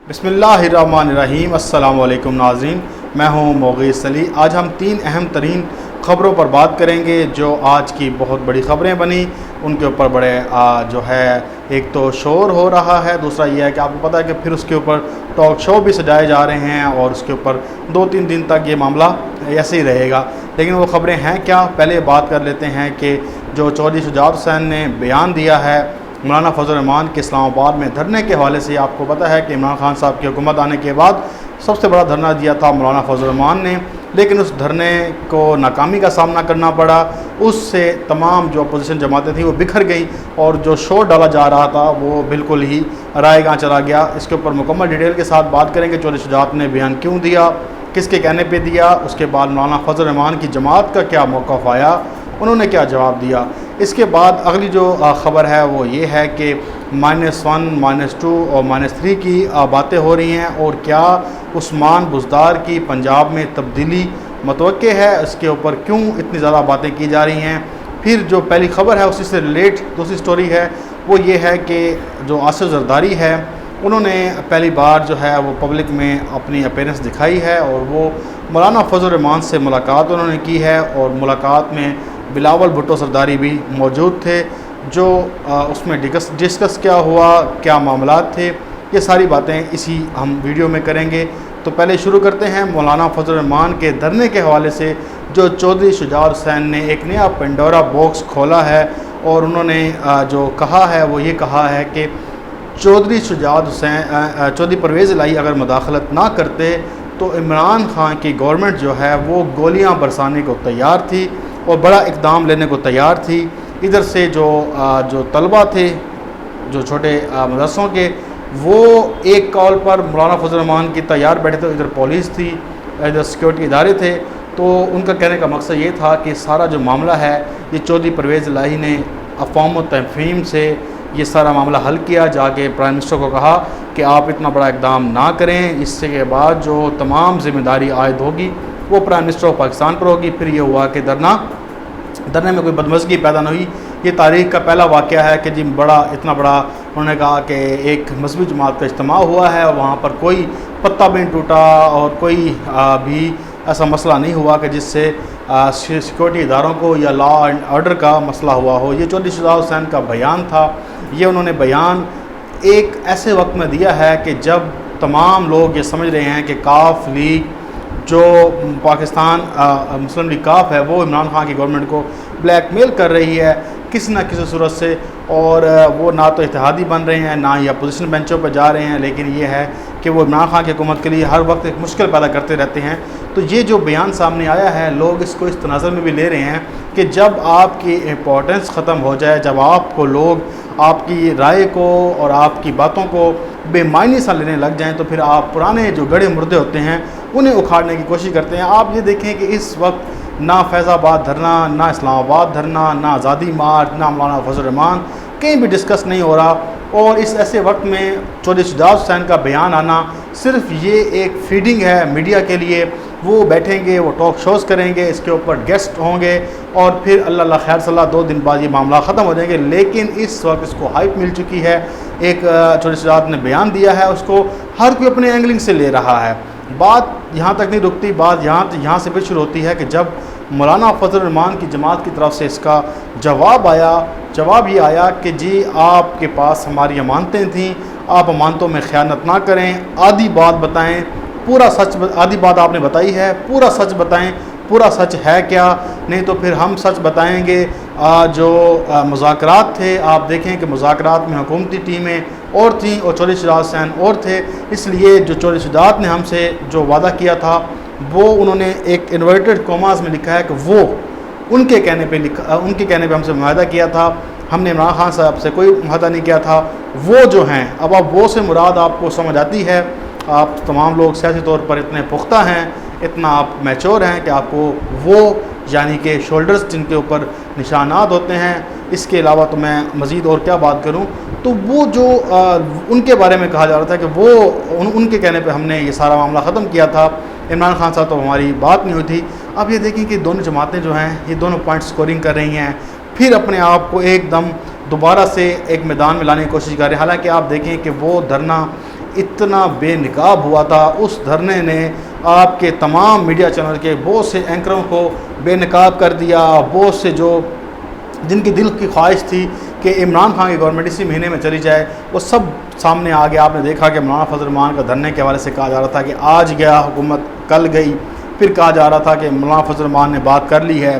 बिस्मिल्लाहिर्रहमानिर्रहीम। अस्सलाम वालेकुम नाज़रीन, मैं हूँ मोगीस अली। आज हम तीन अहम तरीन ख़बरों पर बात करेंगे जो आज की बहुत बड़ी ख़बरें बनी। उनके ऊपर बड़े जो है एक तो शोर हो रहा है, दूसरा यह है कि आपको पता है कि फिर उसके ऊपर टॉक शो भी सजाए जा रहे हैं और उसके ऊपर 2-3 दिन तक ये मामला ऐसे ही रहेगा। लेकिन वो ख़बरें हैं क्या, पहले बात कर लेते हैं कि जो चौधरी शुजात हुसैन ने बयान दिया है मौलाना फजल रहमान के इस्लामाबाद में धरने के हवाले से। आपको पता है कि इमरान खान साहब की हुकूमत आने के बाद सबसे बड़ा धरना दिया था मौलाना फजल रहमान ने, लेकिन उस धरने को नाकामी का सामना करना पड़ा। उससे तमाम जो अपोजिशन जमातें थी वो बिखर गई और जो शोर डाला जा रहा था वो बिल्कुल ही रायगां चला गया। इसके ऊपर मुकम्मल डिटेल के साथ बात करेंगे। चौधरी शुजात ने बयान क्यों दिया, किसके कहने पर दिया, उसके बाद मौलाना फजल रहमान की जमात का क्या मौक़िफ़ आया, उन्होंने क्या जवाब दिया। इसके बाद अगली जो ख़बर है वो ये है कि -1, -2 और -3 की बातें हो रही हैं और क्या उस्मान बुज़दार की पंजाब में तब्दीली मतवक्के है, इसके ऊपर क्यों इतनी ज़्यादा बातें की जा रही हैं। फिर जो पहली ख़बर है उसी से रिलेट दूसरी स्टोरी है, वो ये है कि जो आसिफ जरदारी है उन्होंने पहली बार जो है वो पब्लिक में अपनी अपीयरेंस दिखाई है और वो मौलाना फजल रहमान से मुलाकात उन्होंने की है और मुलाकात में बिलावल भुट्टो सरदारी भी मौजूद थे। जो उसमें डिस्कस क्या हुआ, क्या मामलात थे, ये सारी बातें इसी हम वीडियो में करेंगे। तो पहले शुरू करते हैं मौलाना फजल रहमान के धरने के हवाले से। जो चौधरी शुजात हुसैन ने एक नया पेंडोरा बॉक्स खोला है और उन्होंने जो कहा है वो ये कहा है कि चौधरी शुजात हुसैन चौधरी परवेज़ इलाही अगर मुदाखलत ना करते तो इमरान खान की गवर्नमेंट जो है वो गोलियां बरसाने को तैयार थी और बड़ा इक़दाम लेने को तैयार थी। इधर से जो तलबा थे जो छोटे मदरसों के, वो एक कॉल पर मौलाना फजल रहमान की तैयार बैठे थे। इधर पुलिस थी, इधर सिक्योरिटी इदारे थे। तो उनका कहने का मकसद ये था कि सारा जो मामला है ये चौधरी परवेज़ इलाही ने अफ़वाम व तफ़हीम से ये सारा मामला हल किया। जाके प्राइम मिनिस्टर को कहा कि आप इतना बड़ा इक़दाम ना करें, इससे के बाद जो तमाम जिम्मेदारी आयद होगी वो प्राइम मिनिस्टर ऑफ पाकिस्तान पर होगी। फिर ये हुआ कि धरने में कोई बदमज़गी पैदा नहीं हुई। ये तारीख़ का पहला वाक़या है कि जी इतना बड़ा उन्होंने कहा कि एक मजहबी जमात का इज्तिमा हुआ है और वहाँ पर कोई पत्ता भी नहीं टूटा और कोई भी ऐसा मसला नहीं हुआ कि जिससे सिक्योरिटी इदारों को या लॉ एंड ऑर्डर का मसला हुआ हो। ये चौधरी शुजात हुसैन का बयान था। ये उन्होंने बयान एक ऐसे वक्त में दिया है कि जब तमाम लोग ये समझ रहे हैं कि काफ लीग जो पाकिस्तान मुस्लिम लीग काफ है वो इमरान खान की गवर्नमेंट को ब्लैकमेल कर रही है किसी न किसी सूरत से, और वो ना तो इत्तेहादी बन रहे हैं ना ही अपोजिशन बेंचों पर जा रहे हैं, लेकिन ये है कि वो इमरान खान की हुकूमत के लिए हर वक्त एक मुश्किल पैदा करते रहते हैं। तो ये जो बयान सामने आया है लोग इसको इस तनाज़ुर में भी ले रहे हैं कि जब आपकी इम्पोर्टेंस ख़त्म हो जाए, जब आपको लोग आपकी राय को और आपकी बातों को बेमायनी सा लेने लग जाएं, तो फिर आप पुराने जो गड़े मुर्दे होते हैं उन्हें उखाड़ने की कोशिश करते हैं। आप ये देखें कि इस वक्त ना फैज़ाबाद धरना, ना इस्लामाबाद धरना, ना आज़ादी मार्च, ना मौलाना फजल रहमान कहीं भी डिस्कस नहीं हो रहा। और इस ऐसे वक्त में चौधरी शुजात हुसैन का बयान आना सिर्फ ये एक फीडिंग है मीडिया के लिए। वो बैठेंगे, वो टॉक शोज़ करेंगे, इसके ऊपर गेस्ट होंगे और फिर अल्लाह खैर सल्ला 2 दिन बाद ये मामला ख़त्म हो जाएंगे। लेकिन इस वक्त इसको हाइप मिल चुकी है। एक चौधरी शुजात ने बयान दिया है, उसको हर कोई अपने एंगलिंग से ले रहा है। बात यहाँ तक नहीं रुकती, बात यहाँ से फिर शुरू होती है कि जब मौलाना फजल रहमान की जमात की तरफ से इसका जवाब आया, जवाब ये आया कि जी आपके पास हमारी अमानतें थीं, आप अमानतों में ख़यानत ना करें, आधी बात बताएं, पूरा सच, आधी बात आपने बताई है, पूरा सच बताएं, पूरा सच है क्या, नहीं तो फिर हम सच बताएंगे। जो मुज़ाकरात थे, आप देखें कि मुज़ाकरात में हुकूमती टीमें और थीं और चौधरी शुजात हुसैन और थे, इसलिए जो चौधरी शुजात ने हमसे जो वादा किया था वो उन्होंने एक इन्वर्टेड कॉमास में लिखा है कि वो उनके कहने पे हमसे मुआहदा किया था, हमने इमरान खान साहब से कोई मुआहदा नहीं किया था। वो जो हैं, अब आप वो से मुराद आपको समझ आती है। आप तमाम लोग सियासी तौर पर इतने पुख्ता हैं, इतना आप मैच्योर हैं कि आपको वो यानी कि शोल्डर्स जिनके ऊपर निशानात होते हैं, इसके अलावा तो मैं मज़ीद और क्या बात करूं। तो वो जो उनके बारे में कहा जा रहा था कि वो उनके कहने पे हमने ये सारा मामला ख़त्म किया था, इमरान खान साहब तो हमारी बात नहीं हुई थी। अब ये देखें कि दोनों जमातें जो हैं ये दोनों पॉइंट स्कोरिंग कर रही हैं, फिर अपने आप को एकदम दोबारा से एक मैदान में लाने की कोशिश कर रहे हैं। हालांकि आप देखें कि वो धरना इतना बेनकाब हुआ था। उस धरने ने आपके तमाम मीडिया चैनल के बहुत से एंकरों को बेनकाब कर दिया। बहुत से जो जिनकी दिल की ख्वाहिश थी कि इमरान खान की गवर्नमेंट इसी महीने में चली जाए, वो सब सामने आ गया। आपने देखा कि मौलाना फजल रहमान का धरने के हवाले से कहा जा रहा था कि आज गया हुकूमत कल गई, फिर कहा जा रहा था कि मौलाना फजल रहमान ने बात कर ली है,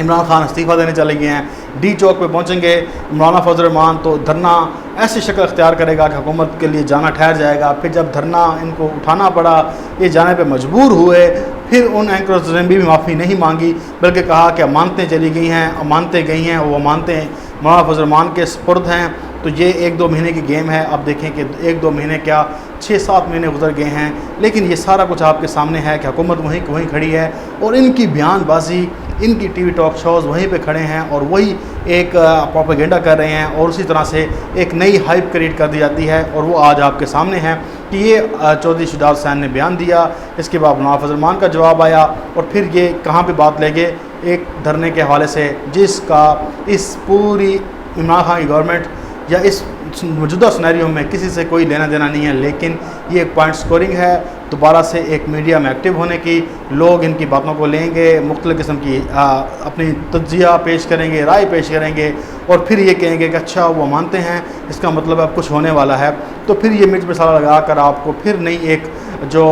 इमरान खान इस्तीफ़ा देने चले गए हैं, डी चौक पे पहुंचेंगे मौलाना फजल रहमान तो धरना ऐसी शक्ल अख्तियार करेगा कि हुकूमत के लिए जाना ठहर जाएगा। फिर जब धरना इनको उठाना पड़ा, ये जाने पे मजबूर हुए, फिर उन एंकर्स ने भी माफ़ी नहीं मांगी, बल्कि कहा कि अमानतें चली गई हैं, अमानतें गई हैं, वो अमानतें मौलाना फजल रहमान के सुपुर्द हैं। तो ये 1-2 महीने की गेम है। अब देखें कि 1-2 महीने क्या 6-7 महीने गुजर गए हैं, लेकिन ये सारा कुछ आपके सामने है कि हुकूमत वहीं वहीं खड़ी है और इनकी बयानबाजी, इनकी टीवी टॉक शोज़ वहीं पे खड़े हैं और वही एक प्रोपेगेंडा कर रहे हैं और उसी तरह से एक नई हाइप क्रिएट कर दी जाती है। और वो आज आपके सामने है कि ये चौधरी शुजात हुसैन ने बयान दिया, इसके बाद मौलाना फजल रहमान का जवाब आया और फिर ये कहाँ पे बात ले गए, एक धरने के हवाले से जिसका इस पूरी इमरान खान की गवर्नमेंट या इस मौजूदा सिनेरियो में किसी से कोई लेना देना नहीं है। लेकिन ये एक पॉइंट स्कोरिंग है दोबारा से एक मीडिया में एक्टिव होने की। लोग इनकी बातों को लेंगे, मुख्तलिफ़ किस्म की अपनी तज्जिया पेश करेंगे, राय पेश करेंगे और फिर ये कहेंगे कि अच्छा वो मानते हैं, इसका मतलब अब कुछ होने वाला है। तो फिर ये मिर्च मसाला लगा कर आपको फिर नई एक जो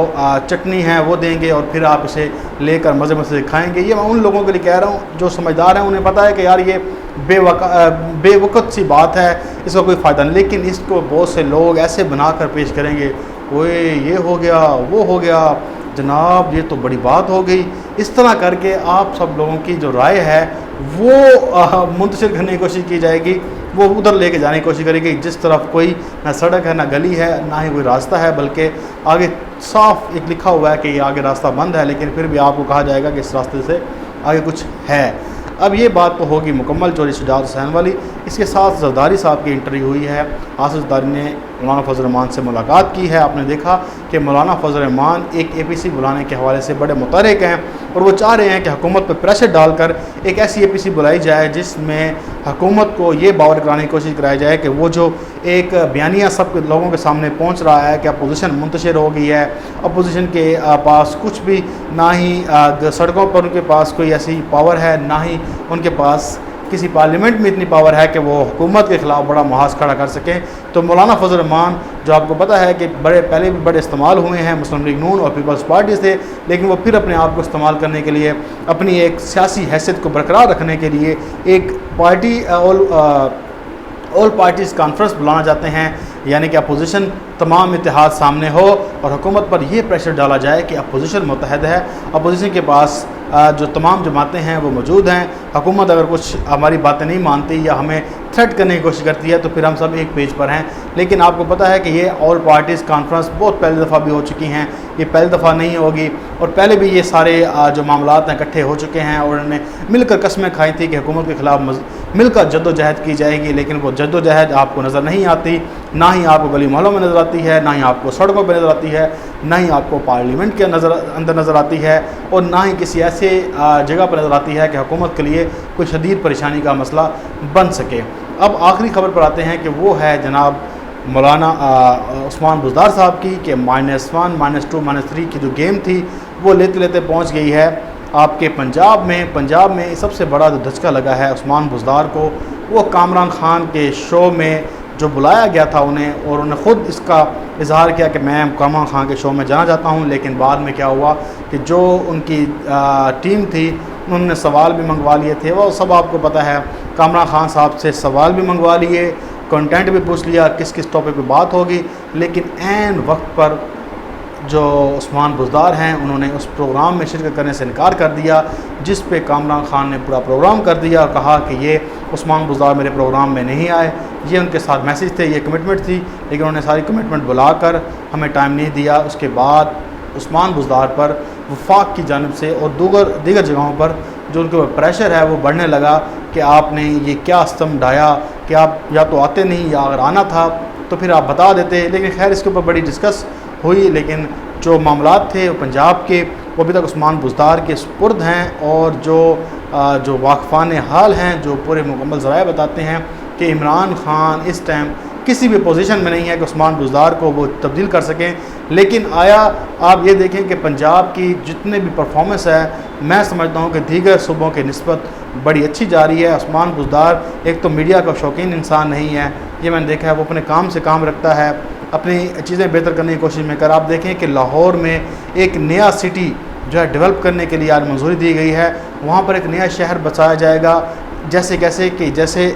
चटनी है वो देंगे और फिर आप इसे लेकर मज़े मज़े से खाएँगे। ये मैं उन लोगों के लिए कह रहा हूँ जो समझदार हैं, उन्हें पता है कि यार ये बेवकत सी बात है, इसका कोई फ़ायदा नहीं। लेकिन इसको बहुत से लोग ऐसे बनाकर पेश करेंगे, ओए ये हो गया, वो हो गया, जनाब ये तो बड़ी बात हो गई। इस तरह करके आप सब लोगों की जो राय है वो मुंतशिर करने की कोशिश की जाएगी, वो उधर लेके जाने की कोशिश करेगी जिस तरफ कोई ना सड़क है, ना गली है, ना ही कोई रास्ता है, बल्कि आगे साफ एक लिखा हुआ है कि ये आगे रास्ता बंद है, लेकिन फिर भी आपको कहा जाएगा कि इस रास्ते से आगे कुछ है। अब ये बात तो होगी मुकम्मल चौधरी शुजात हुसैन वाली। इसके साथ जरदारी साहब की इंटरव्यू हुई है। आसिफ जरदारी ने मौलाना फजल रहमान से मुलाकात की है। आपने देखा कि मौलाना फजल रहमान एक APC बुलाने के हवाले से बड़े मुतहरिक हैं और वो चाह रहे हैं कि हुकूमत पर प्रेशर डालकर एक ऐसी APC बुलाई जाए जिसमें हुकूमत को ये बावर कराने की कोशिश कराई जाए कि वो जो एक बयानिया सब लोगों के सामने पहुंच रहा है कि अपोजिशन मुंतशिर हो गई है, अपोजिशन के पास कुछ भी ना ही सड़कों पर उनके पास कोई ऐसी पावर है, ना ही उनके पास किसी पार्लियामेंट में इतनी पावर है कि वो हुकूमत के ख़िलाफ़ बड़ा मुहाज़ खड़ा कर सकें। तो मौलाना फजल रहमान जो आपको पता है कि पहले भी बड़े इस्तेमाल हुए हैं मुस्लिम लीग नून और पीपल्स पार्टी से, लेकिन वो फिर अपने आप को इस्तेमाल करने के लिए, अपनी एक सियासी हैसियत को बरकरार रखने के लिए एक पार्टी ऑल पार्टीज़ कॉन्फ्रेंस बुलाना चाहते हैं, यानी कि अपोजिशन तमाम इत्तेहाद सामने हो और हुकूमत पर यह प्रेशर डाला जाए कि अपोजिशन मुतहद है, अपोजिशन के पास जो तमाम जमातें हैं वो मौजूद हैं। हुकूमत अगर कुछ हमारी बातें नहीं मानती या हमें थ्रेट करने की कोशिश करती है तो फिर हम सब एक पेज पर हैं। लेकिन आपको पता है कि ये ऑल पार्टीज़ कॉन्फ्रेंस बहुत पहली दफ़ा भी हो चुकी हैं, ये पहली दफ़ा नहीं होगी और पहले भी ये सारे जो मामलात हैं इकट्ठे हो चुके हैं और उन्होंने मिलकर कस्में खाई थी कि हुकूमत के ख़िलाफ़ मिलकर जद्दोजहद की जाएगी। लेकिन वो जद्दोजहद आपको नज़र नहीं आती, ना ही आपको गली मोहल्लों में नज़र आती है, ना ही आपको सड़कों पर नज़र आती है, ना ही आपको पार्लियामेंट के अंदर नज़र आती है और ना ही किसी ऐसे जगह पर नज़र आती है कि हुकूमत के लिए कोई शदीद परेशानी का मसला बन सके। अब आखिरी खबर पर आते हैं कि वो है जनाब मौलाना उस्मान बुज़दार साहब की कि -1, -2, -3 की जो गेम थी वो लेते लेते पहुंच गई है आपके पंजाब में। पंजाब में सबसे बड़ा जो धचका लगा है उस्मान बुज़दार को, वो कामरान खान के शो में जो बुलाया गया था उन्हें, और उन्होंने ख़ुद इसका इजहार किया कि मैं कामरान खान के शो में जाना चाहता हूं। लेकिन बाद में क्या हुआ कि जो उनकी टीम थी उन्होंने सवाल भी मंगवा लिए थे, वो सब आपको पता है। कामरान खान साहब से सवाल भी मंगवा लिए, कंटेंट भी पूछ लिया, किस किस टॉपिक पे बात होगी, लेकिन ऐन वक्त पर जो उस्मान बुज़दार हैं उन्होंने उस प्रोग्राम में शिरकत करने से इनकार कर दिया, जिस पे कामरान खान ने पूरा प्रोग्राम कर दिया और कहा कि ये उस्मान बुज़दार मेरे प्रोग्राम में नहीं आए। ये उनके साथ मैसेज थे, ये कमिटमेंट थी, लेकिन उन्होंने सारी कमिटमेंट बुलाकर हमें टाइम नहीं दिया। उसके बाद उस्मान बुज़दार पर वफाक की जानिब से और दीगर जगहों पर जो उनके ऊपर प्रेशर है वो बढ़ने लगा कि आपने ये क्या स्तंभ ढाया कि आप या तो आते नहीं, या अगर आना था तो फिर आप बता देते। लेकिन खैर इसके ऊपर बड़ी डिस्कस हुई, लेकिन जो मामलात थे वो पंजाब के वो अभी तक उस्मान बुज़दार के सुपुर्द हैं। और जो वाक़फ़ान हाल हैं, जो पूरे मुकम्मल ज़राए बताते हैं कि इमरान खान इस टाइम किसी भी पोजीशन में नहीं है कि उस्मान बुज़दार को वो तब्दील कर सकें। लेकिन आया आप ये देखें कि पंजाब की जितने भी परफॉर्मेंस है, मैं समझता हूँ कि दीगर सूबों के निस्बत बड़ी अच्छी जा रही है। उस्मान बुज़दार एक तो मीडिया का शौकीन इंसान नहीं है, ये मैंने देखा है, वो अपने काम से काम रखता है, अपनी चीज़ें बेहतर करने की कोशिश में कर। आप देखें कि लाहौर में एक नया सिटी जो है डेवलप करने के लिए आज मंजूरी दी गई है, वहाँ पर एक नया शहर बसाया जाएगा, जैसे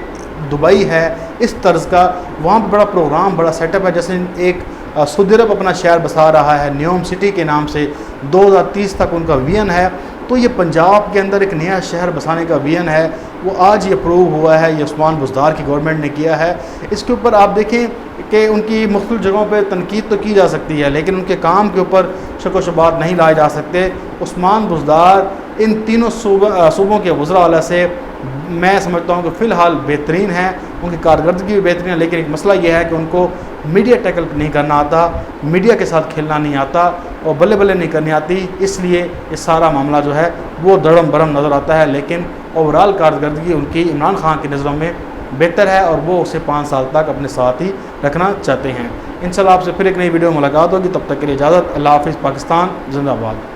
दुबई है इस तर्ज का, वहाँ पर बड़ा प्रोग्राम, बड़ा सेटअप है। जैसे एक सऊदी अरब अपना शहर बसा रहा है न्योम सिटी के नाम से, 2030 तक उनका विजन है। तो ये पंजाब के अंदर एक नया शहर बसाने का विजन है, वो आज ये अप्रूव हुआ है, ये उस्मान बुज़दार की गवर्नमेंट ने किया है। इसके ऊपर आप देखें कि उनकी मुख्तलिफ जगहों पर तनकीद तो की जा सकती है, लेकिन उनके काम के ऊपर शक व शुबात नहीं लाए जा सकते। उस्मान बुज़दार इन तीनों सूबों के वज़रा वाला से मैं समझता हूँ कि फ़िलहाल बेहतरीन है, उनकी कारकर्दगी भी बेहतरीन है। लेकिन एक मसला यह है कि उनको मीडिया टैकल नहीं करना आता, मीडिया के साथ खेलना नहीं आता और बल्ले बल्ले नहीं करनी आती, इसलिए ये सारा मामला जो है वो दड़म बरम नज़र आता है। लेकिन ओवरऑल कारकर्दगी उनकी इमरान खान की नज़रों में बेहतर है और वो उसे 5 साल तक अपने साथ ही रखना चाहते हैं। इंशाल्लाह आपसे फिर एक नई वीडियो में मुलाकात होगी, तब तक के लिए इजाज़त। अल्लाह हाफ़िज़। पाकिस्तान जिंदाबाद।